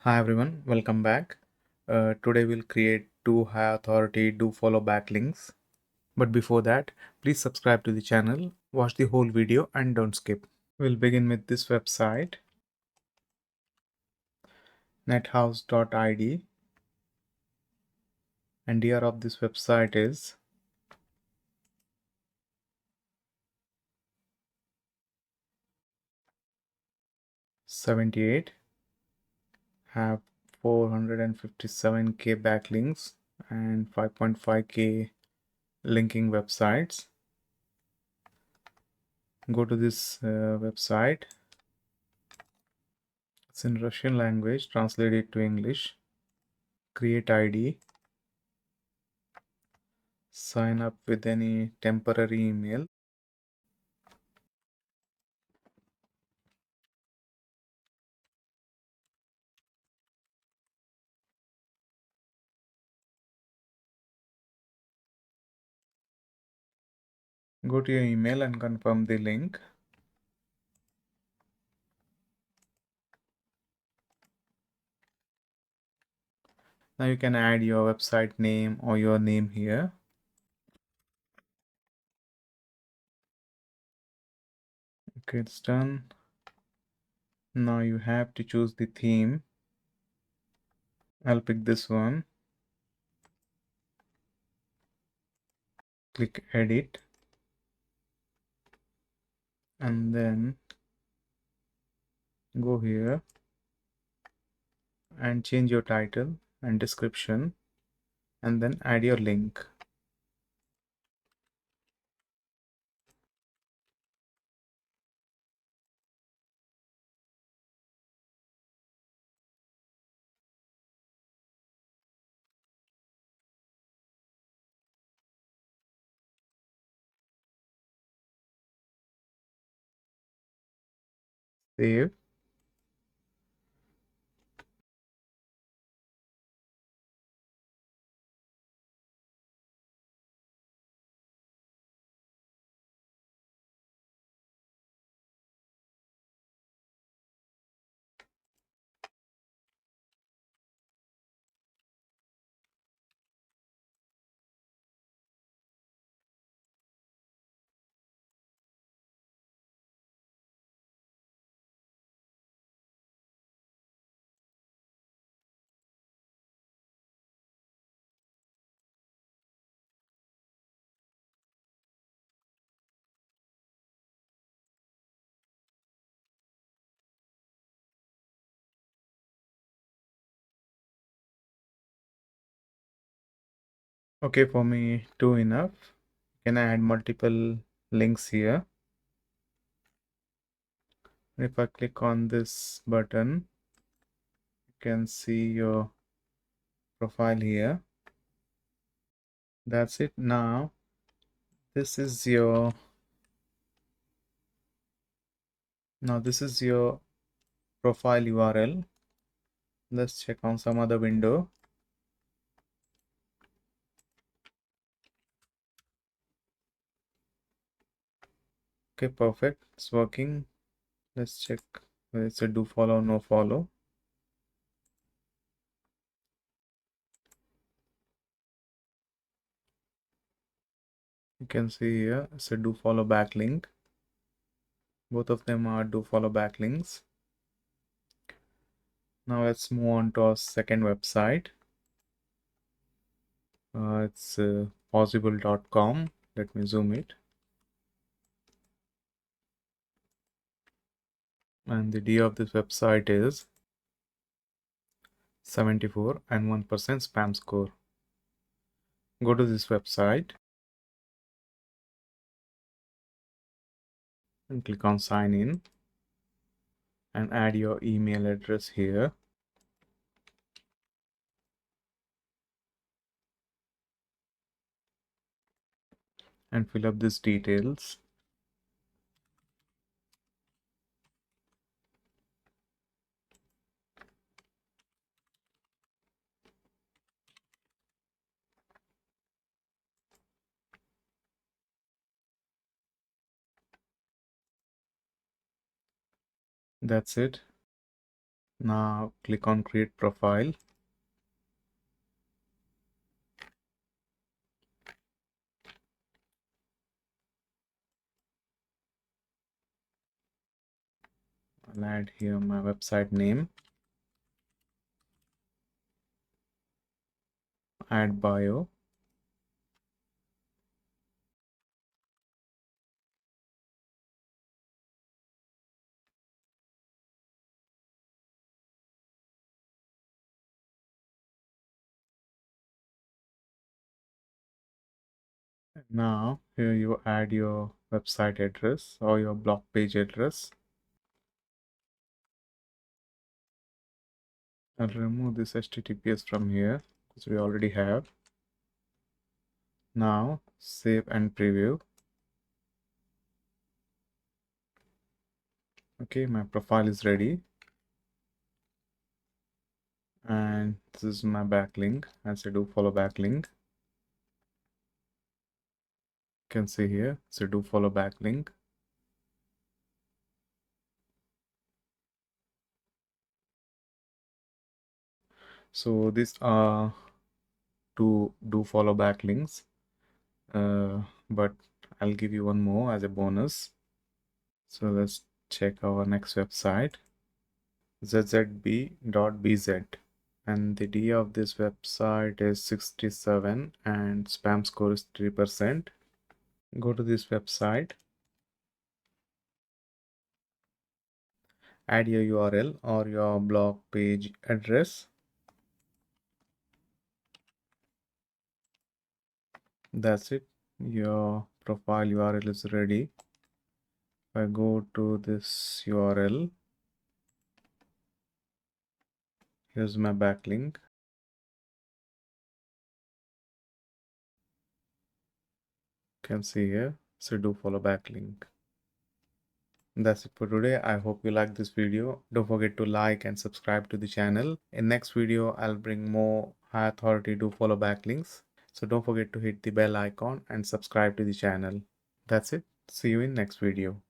Hi everyone, welcome back. Today we'll create two high authority do follow backlinks. But before that, please subscribe to the channel, watch the whole video and don't skip. We'll begin with this website, nethouse.id, and year of this website is 78, have 457k backlinks and 5.5k linking websites. Go to this website. It's in Russian language, translate it to English. Create ID, sign up with any temporary email. Go to your email and confirm the link. Now you can add your website name or your name here. Okay, it's done. Now you have to choose the theme. I'll pick this one. Click edit. And then go here and change your title and description and then add your link. Save. Okay, for me, two enough. You can add multiple links here. If I click on this button, you can see your profile here. That's it. Now this is your profile URL. Let's check on some other window. Okay, perfect, it's working. Let's check whether it's a do follow, no follow. You can see here it's a do follow backlink. Both of them are do follow backlinks. Now let's move on to our second website. It's possible.com. Let me zoom it. And the D of this website is 74 and 1% spam score. Go to this website and click on sign in and add your email address here. And fill up these details. That's it. Now click on create profile. I'll add here my website name, add bio. Now here you add your website address or your blog page address. I'll remove this HTTPS from here because we already have. Now save and preview. Okay, my profile is ready. And this is my backlink. As I do follow backlink, you can see here, so do follow backlink. So these are to do follow backlinks, but I'll give you one more as a bonus. So let's check our next website, zzb.bz, and the D of this website is 67 and spam score is 3%. Go to this website, add your URL or your blog page address. That's it. Your profile URL is ready. If I go to this URL, here's my backlink. You can see here. So do follow backlink. That's it for today. I hope you like this video. Don't forget to like and subscribe to the channel. In next video, I'll bring more high authority do follow backlinks. So don't forget to hit the bell icon and subscribe to the channel. That's it. See you in next video.